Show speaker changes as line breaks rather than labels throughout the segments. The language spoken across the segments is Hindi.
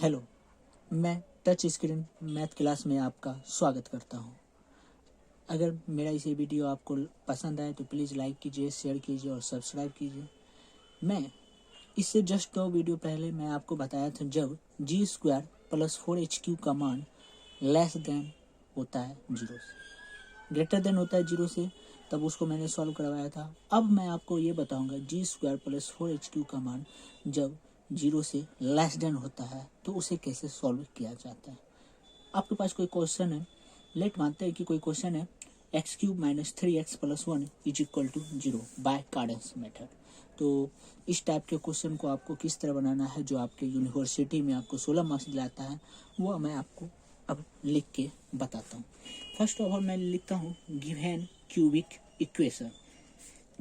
हेलो, मैं टच स्क्रीन मैथ क्लास में आपका स्वागत करता हूं। अगर मेरा इसे वीडियो आपको पसंद आए तो प्लीज़ लाइक कीजिए, शेयर कीजिए और सब्सक्राइब कीजिए। मैं इससे जस्ट 2 वीडियो पहले मैं आपको बताया था जब जी स्क्वायर प्लस 4HQ का मान लेस देन होता है 0 से, ग्रेटर देन होता है 0 से, तब उसको मैंने सॉल्व करवाया था। अब मैं आपको ये बताऊंगा जी स्क्वायर प्लस 4HQ का मान जब 0 से लेस देन होता है तो उसे कैसे सॉल्व किया जाता है। आपके पास कोई क्वेश्चन है, लेट मानते हैं कि कोई क्वेश्चन है x³ minus 3x plus 1 is equal to 0 by Cardan's method. तो इस टाइप के क्वेश्चन को आपको किस तरह बनाना है जो आपके यूनिवर्सिटी में आपको 16 मार्क्स दिलाता है, वो मैं आपको अब लिख के बताता हूँ। फर्स्ट ऑफ ऑल मैं लिखता हूँ given cubic equation.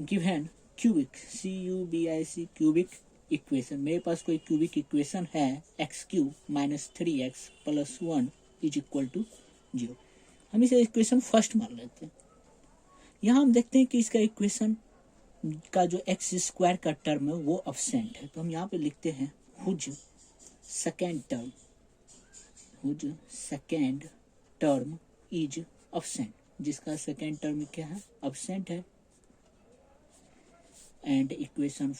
Given cubic CUBIC cubic equation, मेरे पास कोई क्यूबिक इक्वेशन है x³ minus 3x plus 1 is equal to 0। हम इसे इक्वेशन फर्स्ट मान लेते हैं। यहाँ हम देखते हैं कि इसका इक्वेशन का जो एक्स स्क्वायर का टर्म है वो अब्सेंट है, तो हम यहाँ पे लिखते हैं whose second term is absent, जिसका सेकेंड टर्म क्या है, अब्सेंट है। And equation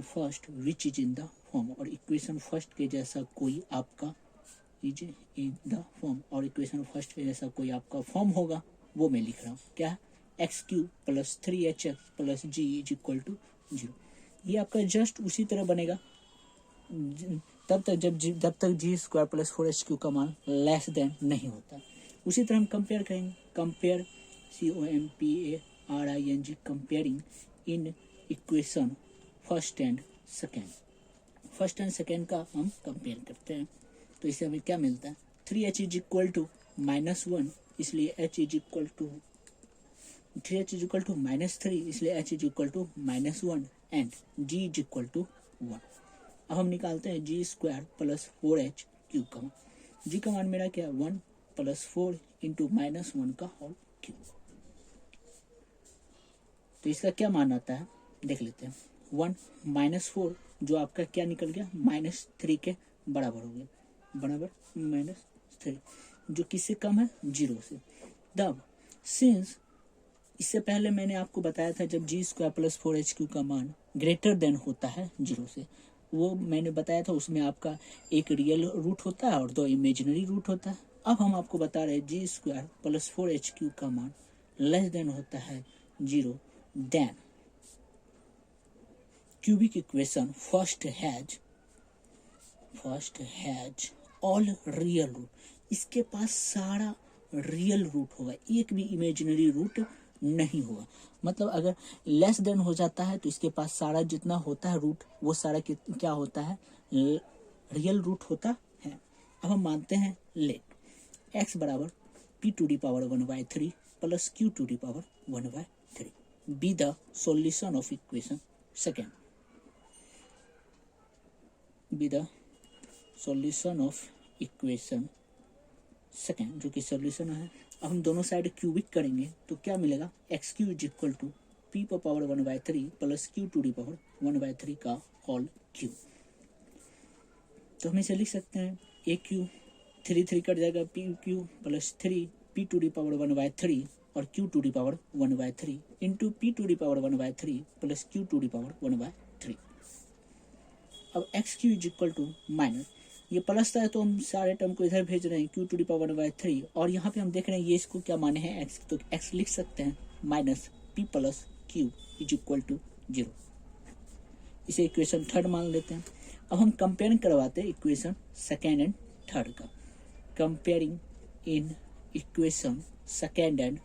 first which is in the form, और इक्वेशन फर्स्ट के जैसा कोई आपका इज इन द फॉर्म, और इक्वेशन फर्स्ट के जैसा कोई आपका फॉर्म होगा वो मैं लिख रहा हूँ। क्या, x³ plus 3hx plus g is equal to 0। ये आपका जस्ट उसी तरह बनेगा तब तक जी स्क्वायर प्लस 4HQ का मान लेस देन नहीं होता। उसी तरह हम कंपेयर करेंगे, compare COMPARING, comparing in equation first and second का हम कंपेयर करते हैं। तो इससे हमें क्या मिलता है, 3h is equal to minus 1, इसलिए h is equal to 3h is equal to minus 3, इसलिए h is equal to minus 1 and g is equal to 1। अब हम निकालते हैं जी स्क्वायर प्लस 4HQ का मान। जी का मान मेरा क्या है, 1 प्लस 4 इंटू माइनस 1 का होल क्यूब। तो इसका क्या मान आता है देख लेते हैं। 1 माइनस 4 जो आपका क्या निकल गया, माइनस 3 के बराबर हो गया, बराबर माइनस 3, जो किससे कम है, 0 से। तब सिंस इससे पहले मैंने आपको बताया था जब जी स्क्वायर प्लस 4HQ का मान ग्रेटर देन होता है 0 से, वो मैंने बताया था उसमें आपका एक रियल रूट होता है और 2 इमेजिनरी रूट होता है। अब हम आपको बता रहे हैं जी स्क्वायर प्लस 4HQ का मान लेस देन होता है 0 then cubic equation first has all real root, इसके पास सारा रियल रूट होगा, एक भी इमेजिनरी रूट नहीं होगा। मतलब अगर लेस देन हो जाता है तो इसके पास सारा जितना होता है रूट वो सारा क्या होता है, रियल रूट होता है। अब हम मानते हैं लेट x बराबर p⁻1/3 plus q⁻1/3 be the solution of equation second, जो कि सॉल्यूशन है। अब हम दोनों साइड क्यूबिक करेंगे तो क्या मिलेगा, x³ is equal to p⁻1/3 plus q⁻1/3 का होल क्यूब। तो हम इसे लिख सकते हैं AQ 3 कट जाएगा, PQ प्लस 3 p⁻1/3 और q⁻1/3 into p⁻1/3 plus q⁻1/3। अब x³ is equal to minus, ये प्लस था तो हम सारे टर्म को इधर भेज रहे हैं q⁻1/3, और यहाँ पे हम देख रहे हैं ये इसको क्या माने हैं x, तो x लिख सकते हैं minus p plus q is equal to 0। इसे इक्वेशन थर्ड मान लेते हैं। अब हम कंपेयर करवाते हैं इक्वेशन सेकेंड एंड थर्ड का। Comparing in equation second and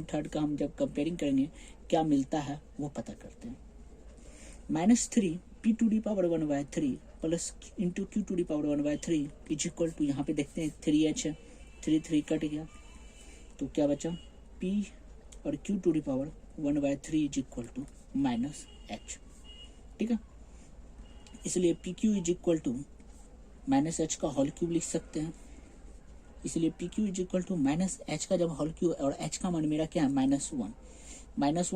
third का हम जब कंपेयरिंग करेंगे क्या मिलता है वो पता करते हैं। Minus 3 p⁻1/3 plus into q⁻1/3 is equal to, यहाँ पे देखते हैं 3h है, 3 कट गया तो क्या बचा, p और q⁻1/3 is equal to minus h। ठीक है, इसलिए pq is equal to minus h का होल क्यूब लिख सकते हैं। इसलिए pq is equal to minus h का जब होल क्यूब, और h का मान मेरा क्या है, माइनस 1 प्लस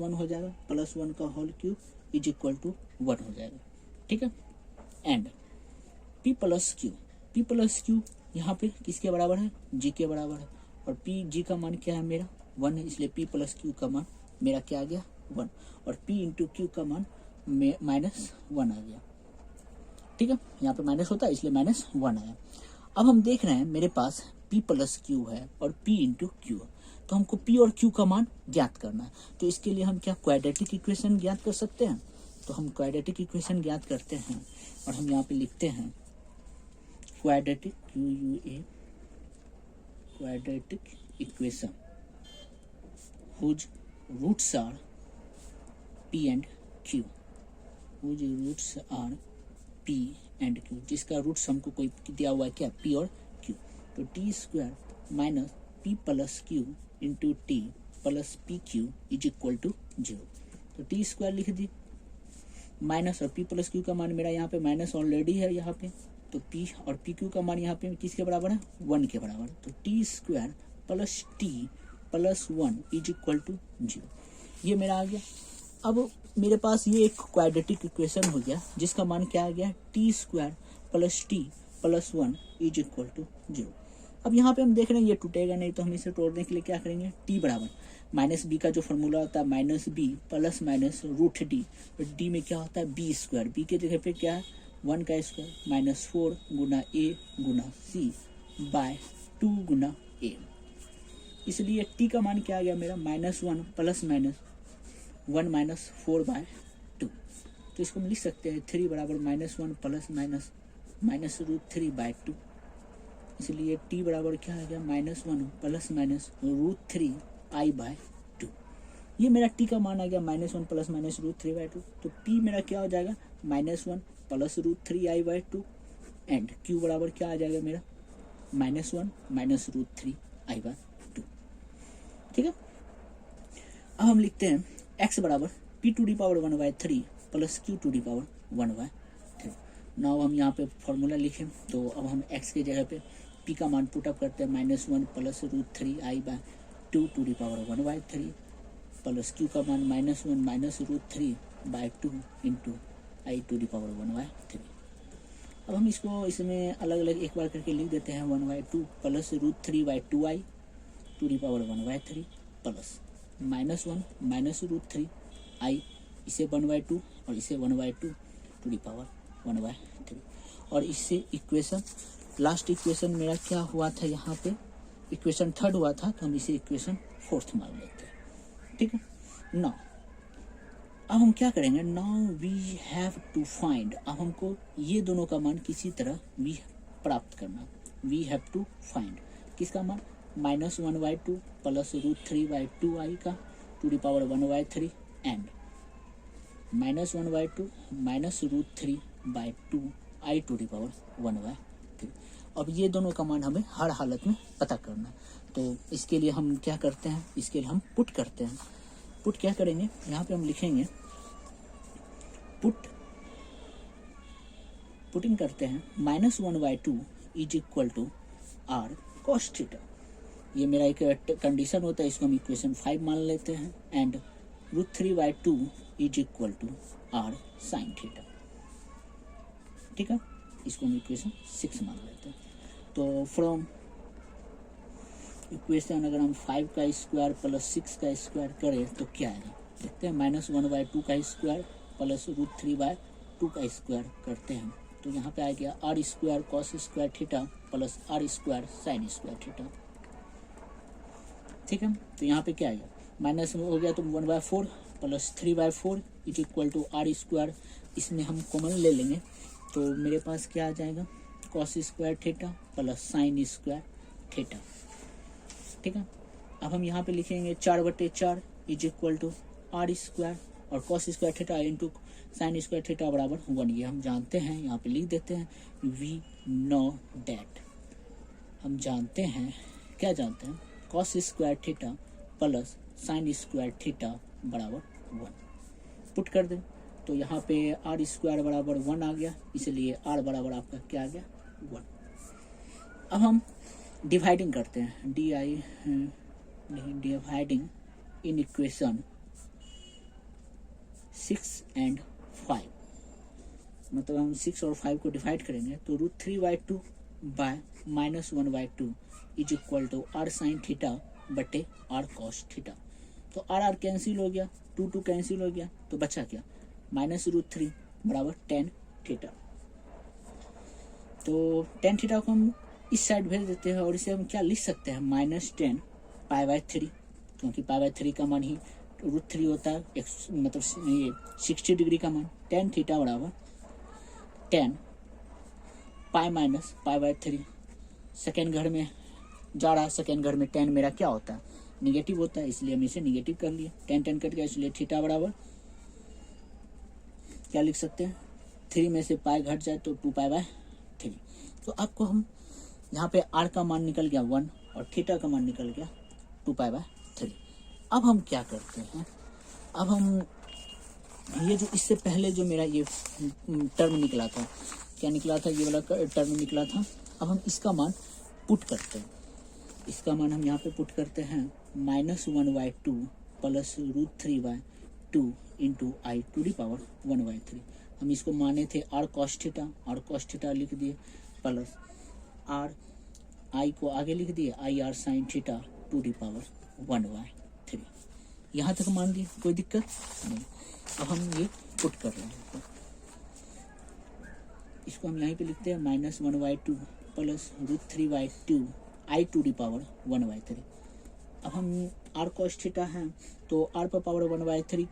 1 हो जाएगा, प्लस 1 का whole cube is equal to 1 हो जाएगा। ठीक है। एंड पी प्लस क्यू यहाँ पे किसके बराबर है, जी के बराबर है, और पी जी का मान क्या है मेरा 1 है, इसलिए पी प्लस क्यू का मान मेरा क्या आ गया 1, और पी इंटू क्यू का मान -1 आ गया। ठीक है, यहाँ पे माइनस होता है इसलिए -1 आया। अब हम देख रहे हैं मेरे पास P प्लस क्यू है और P इंटू क्यू है, तो हमको P और Q का मान ज्ञात करना है। तो इसके लिए हम क्या क्वाड्रेटिक इक्वेशन ज्ञात कर सकते हैं, तो हम क्वाड्रेटिक इक्वेशन ज्ञात करते हैं और हम यहाँ पे लिखते हैं quadratic equation whose roots are P and Q, whose roots are P and Q, जिसका रूट्स हमको कोई दिया हुआ है क्या P और Q। तो T square minus P plus Q into T plus P Q is equal to 0। तो टी स्क्वायर लिख दी माइनस, और P प्लस क्यू का मान मेरा यहाँ पे माइनस ऑलरेडी है यहाँ पे, तो P और पी क्यू का मान यहाँ पे किसके बराबर है 1 के बराबर। तो T square plus T plus 1 is equal to 0, ये मेरा आ गया। अब मेरे पास ये एक क्वाड्रेटिक इक्वेशन हो गया जिसका मान क्या आ गया T square plus T plus 1 is equal to 0। अब यहाँ पे हम देख रहे हैं ये टूटेगा नहीं, तो हम इसे तोड़ने के लिए क्या करेंगे टी बराबर माइनस बी का जो फॉर्मूला होता है minus B plus minus root D, तो डी में क्या होता है बी स्क्वायर, बी के जगह पे क्या है 1 का स्क्वायर माइनस 4 गुना ए गुना सी बाय 2 गुना ए, इसलिए टी का मान क्या आ गया मेरा -1 प्लस माइनस 1 माइनस 4 बाय 2। तो इसको हम लिख सकते हैं 3 बराबर -1 प्लस माइनस रूट 3 बाय 2, इसलिए t बराबर क्या आ गया -1 plus minus root 3 I by 2। ये मेरा t का मान आ गया -1 प्लस माइनस रूट 3 बाय 2। तो p मेरा क्या हो जाएगा -1 plus root 3 I by 2, and q बराबर क्या आ जाएगा मेरा -1 माइनस रूट 3 आई बाय 2। ठीक है, अब हम लिखते हैं x बराबर p to the power 1/3 plus q to the power 1/3। Now हम यहाँ पे फॉर्मूला लिखें, तो अब हम x के जगह पे p का मान पुट अप करते हैं -1 plus root 3 I by 2 to the power 1/3 plus q का मान -1 minus root 3 by 2 into I to the power 1/3। अब हम इसको इसमें अलग अलग एक बार करके लिख देते हैं 1/2 plus root 3 by 2 I to the power 1/3 plus -1 minus root 3 I, इसे 1/2 और इसे 1/2 टू दी पावर 1/3, और इससे इक्वेशन लास्ट इक्वेशन मेरा क्या हुआ था यहाँ पे इक्वेशन 3 हुआ था, तो हम इसे इक्वेशन 4 मान लेते हैं। ठीक है, नाउ अब हम क्या करेंगे, now we have to find, अब हमको ये दोनों का मान किसी तरह वी प्राप्त करना, वी हैव टू फाइंड किसका मान -1/2 प्लस रूट 3 बाय 2 आई का to the power 1/3 and -1/2 minus root 3 by 2 I to the power 1/3। अब ये दोनों का मान हमें हर हालत में पता करना है, तो इसके लिए हम क्या करते हैं, इसके लिए हम पुट करते हैं। पुट क्या करेंगे, यहाँ पे हम लिखेंगे पुटिंग करते हैं -1/2 is equal to r cos theta, ये मेरा एक कंडीशन होता है, इसको हम इक्वेशन 5 मान लेते हैं, and root 3/2 is equal to r sine theta. ठीक है, इसको हम इक्वेशन 6 मान लेते हैं। तो फ्रॉम इक्वेशन अगर हम 5 का स्क्वायर प्लस 6 का स्क्वायर करें तो क्या आएगा, देखते हैं -1/2 का स्क्वायर प्लस रूट 3/2 का स्क्वायर करते हैं, तो यहाँ पे आ गया r square cos square theta plus r square sine square theta. ठीक है, तो यहाँ पे क्या आएगा माइनस हो गया तो 1/4 plus 3/4 is equal to r square, इसमें हम कॉमन ले लेंगे तो मेरे पास क्या आ जाएगा cos square theta plus sine square theta. ठीक है, अब हम यहाँ पे लिखेंगे 4/4 is equal to r square और cos square theta into sine square theta बराबर 1, ये हम जानते हैं, यहाँ पे लिख देते हैं वी नो डैट, हम जानते हैं, क्या जानते हैं cos square theta plus sine square theta बराबर 1। पुट कर दें तो यहाँ पे आर स्क्वायर बराबर 1 आ गया, इसलिए आर बराबर आपका क्या आ गया 1। अब हम डिवाइडिंग करते हैं, डिवाइडिंग इन इक्वेशन 6 एंड 5, मतलब हम 6 और 5 को डिवाइड करेंगे तो √3/2 by -1/2 is equal to r sin theta बटे r cos थीटा। तो r कैंसिल हो गया, 2 कैंसिल हो गया, तो बचा क्या, -√3 बराबर tan थीटा। तो tan थीटा को हम इस साइड भेज देते हैं और इसे हम क्या लिख सकते हैं, -10 π/3, क्योंकि π/3 का मान ही √3 होता है, मतलब ये 60 डिग्री का मान। tan थीटा बराबर 10 पाई माइनस π/3, सेकेंड घर में जा रहा है, सेकेंड घर में tan मेरा क्या होता है, निगेटिव होता है, इसलिए हम इसे निगेटिव कर लिए, tan कट गया, इसलिए थीटा बराबर क्या लिख सकते हैं, 3 में से पाई घट जाए तो 2π/3। तो आपको हम यहाँ पे r का मान निकल गया 1 और थीटा का मान निकल गया 2π/3। अब हम क्या करते हैं, अब हम ये जो इससे पहले जो मेरा ये टर्म निकला था, क्या निकला था, ये वाला टर्म निकला था, अब हम इसका मान पुट करते हैं। इसका मान हम यहाँ पे पुट करते हैं -1/2 प्लस √3/2 इंटू i⁻1/3। हम इसको माने थे r cos थीटा लिख दिए, प्लस r i को आगे लिख दिए i r sin थीटा 2⁻1/3। यहाँ तक मान दिए, कोई दिक्कत नहीं। अब हम ये पुट कर रहे हैं, इसको हम यहीं पे लिखते हैं -1/2 प्लस √3/2 i⁻1/3। अब हम r cos थीटा है तो r पर पावर 1/3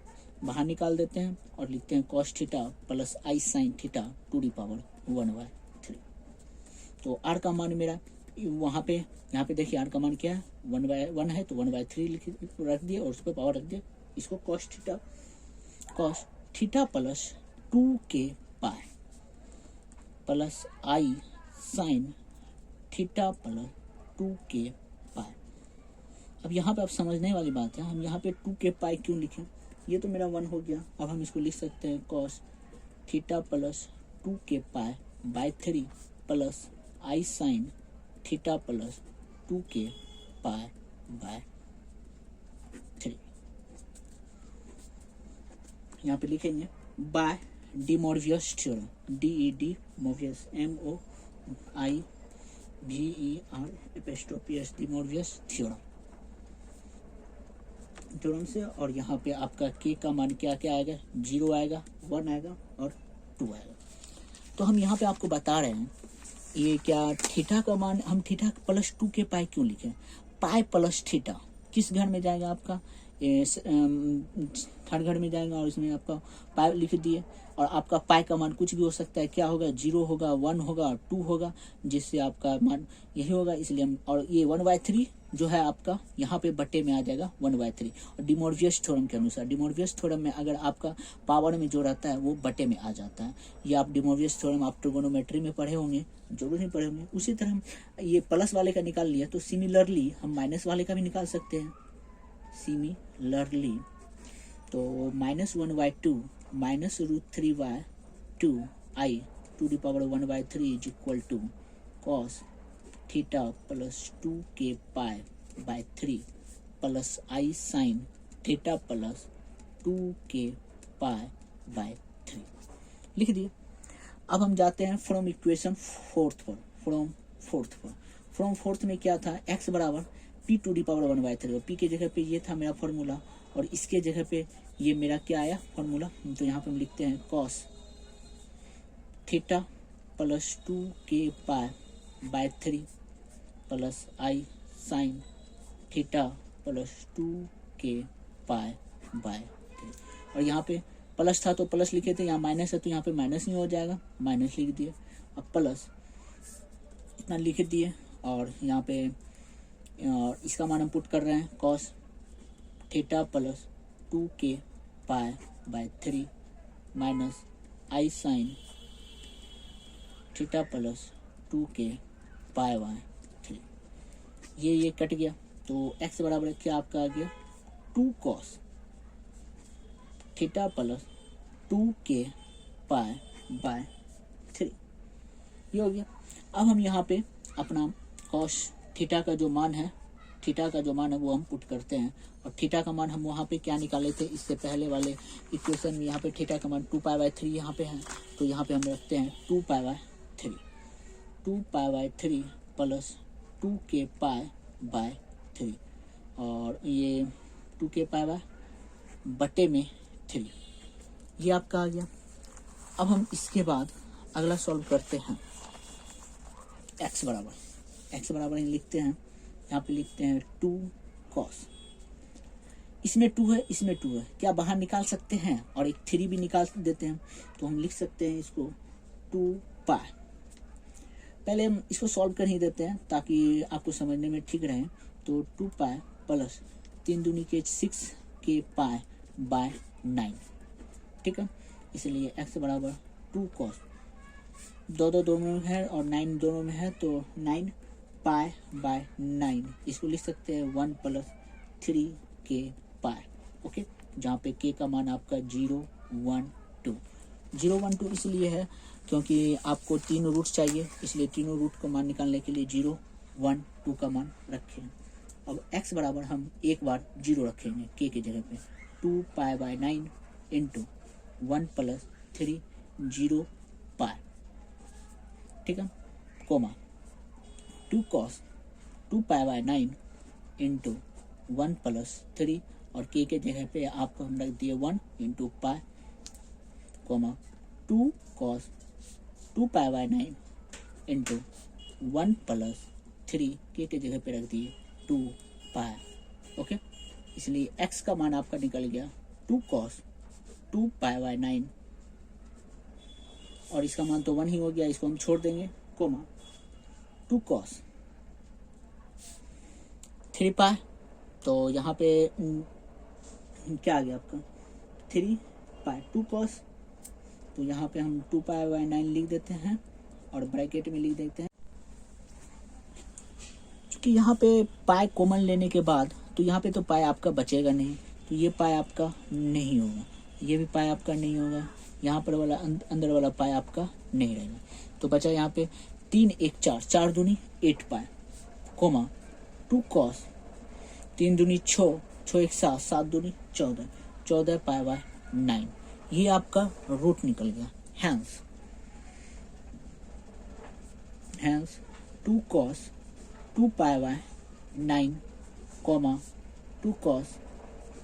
बाहर निकाल देते हैं और लिखते हैं cos theta plus i sin theta 2⁻1/3। तो r का मान मेरा वहाँ पे, यहाँ पे देखिए r का मान क्या है, 1/1 है तो 1/3 रख दिए और उस पर पावर रख दिए। इसको cos theta plus 2k pi plus i sin theta plus 2k पाई। अब यहाँ पे आप समझने वाली बात है, हम यहाँ पे 2k पाई क्यों लिखें, ये तो मेरा 1 हो गया। अब हम इसको लिख सकते हैं cos theta plus 2k pi by 3 प्लस i sin theta plus 2k pi by 3। यहाँ पे लिखेंगे bye D मॉर्वियस theorem, DED मोवियस MOIVERS D मॉर्वियस theorem से। और यहाँ पे आपका k का मान क्या क्या आएगा, 0 आएगा, 1 आएगा और 2 आएगा। तो हम यहाँ पे आपको बता रहे हैं ये क्या, थीटा का मान हम थीटा प्लस 2k पाई क्यों लिखे, पाई प्लस थीटा किस घर में जाएगा आपका, थर्ड घर में जाएगा और इसमें आपका पाई लिख दिए। और आपका पाई का मान कुछ भी हो सकता है, क्या होगा, 0 होगा, 1 होगा, 2 होगा, जिससे आपका मान यही होगा। इसलिए हम, और ये 1/3 जो है आपका यहाँ पे बटे में आ जाएगा 1/3। और डी मॉर्वियस थ्योरम के अनुसार, डी मॉर्वियस थ्योरम में अगर आपका पावर में जो रहता है वो बटे में आ जाता है। ये आप डी मॉर्वियस थ्योरम आप ट्रिगोनोमेट्री में पढ़े होंगे, जरूर नहीं पढ़े होंगे। उसी तरह हम ये प्लस वाले का निकाल लिया तो सिमिलरली हम माइनस वाले का भी निकाल सकते हैं, सिमिलरली। तो -1/2 minus √3/2 i⁻1/3 is equal to cos theta plus 2k pi by 3 प्लस i sin theta plus 2k pi by 3 लिख दिए। अब हम जाते हैं फ्रॉम इक्वेशन फोर्थ पर, फ्रॉम फोर्थ में क्या था, x बराबर p⁻1/3 और p के जगह पे ये था मेरा फॉर्मूला और इसके जगह पे ये मेरा क्या आया फॉर्मूला। तो यहाँ पे हम लिखते हैं cos theta plus 2k pi by 3 प्लस i sin theta plus 2k pi by 3। और यहाँ पे प्लस था तो प्लस लिखे थे, यहाँ माइनस है तो यहाँ पे माइनस नहीं हो जाएगा, माइनस लिख दिए। अब प्लस इतना लिख दिए और यहाँ पे इसका मान हम पुट कर रहे हैं cos theta plus 2k pi by 3 minus i sin theta plus 2k pi by 3। ये कट गया तो x बराबर क्या आपका आ गया 2 cos theta plus 2k pi by 3, ये हो गया। अब हम यहाँ पे अपना cos थीटा का जो मान है थीटा का जो मान है वो हम पुट करते हैं, और थीटा का मान हम वहाँ पे क्या निकाले थे इससे पहले वाले इक्वेशन में, यहाँ पे थीटा का मान 2π/3 यहाँ पे है, तो यहाँ पे हम रखते हैं 2π/3, 2π/3 प्लस 2k π/3, और ये 2k π/3 ये आपका आ गया। अब हम इसके बाद अगला सॉल्व करते हैं। x बराबर ही लिखते हैं, यहाँ पे लिखते हैं 2 cos, इसमें 2 है इसमें 2 है, क्या बाहर निकाल सकते हैं और एक 3 भी निकाल देते हैं, तो हम लिख सकते हैं इसको 2π। पहले हम इसको सॉल्व कर ही देते हैं ताकि आपको समझने में ठीक रहे। तो 2π प्लस 3 दूनी के 6k π/9, ठीक है। इसलिए x बराबर 2 cos, दो दोनों में है और 9 दोनों में है, तो 9π/9, इसको लिख सकते हैं 1 प्लस 3k π, ओके, जहाँ पे k का मान आपका 0 1 2 इसलिए है क्योंकि आपको 3 रूट चाहिए, इसलिए तीनों रूट का मान निकालने के लिए 0 1 2 का मान रखें। अब x बराबर हम एक बार 0 रखेंगे k की जगह पे, 2π/9 इंटू 1 प्लस 3 0π, ठीक है, कोमा 2 cos 2π/9 इंटू 1 प्लस 3, और k के जगह पे आपको हम रख दिए 1 into π, comma 2 cos 2π/9 into 1 plus 3, k के जगह पे रख दिए 2π, ओके। इसलिए x का मान आपका निकल गया 2 cos 2π/9, और इसका मान तो 1 ही हो गया, इसको हम छोड़ देंगे, कोमा 2 cos 3π, तो यहाँ पे क्या आ गया आपका 3π, 2 cos, तो यहाँ पे हम 2π/9 लिख देते हैं और ब्रैकेट में लिख देते हैं। क्योंकि यहाँ पे पाई कॉमन लेने के बाद तो यहाँ पे तो पाई आपका बचेगा नहीं, तो ये पाई आपका नहीं होगा, ये भी पाई आपका नहीं होगा, यहाँ पर वाला अंदर वाला पाई आपका नहीं रहेगा, तो बचा यहाँ पे 3 1 4, 4 दूनी 8 पाई, कोमा 2 cos 3 दूनी 6, 6 1 7, 7 दूनी 14, 14 π/9, ये आपका रूट निकल गया। Hence 2 cos 2π/9, 2 cos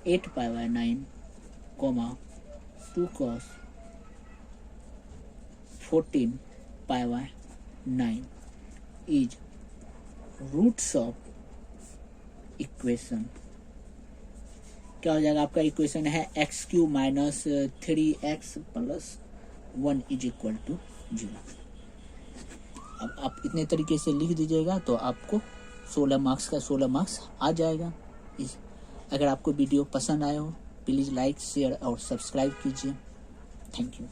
8π/9, 2 cos 14π/9 is roots of equation. क्या हो जाएगा आपका इक्वेशन है x³ minus 3x plus 1 is equal to 0। अब आप इतने तरीके से लिख दीजिएगा तो आपको 16 मार्क्स का 16 मार्क्स आ जाएगा। अगर आपको वीडियो पसंद आया हो प्लीज़ लाइक शेयर और सब्सक्राइब कीजिए। Thank you.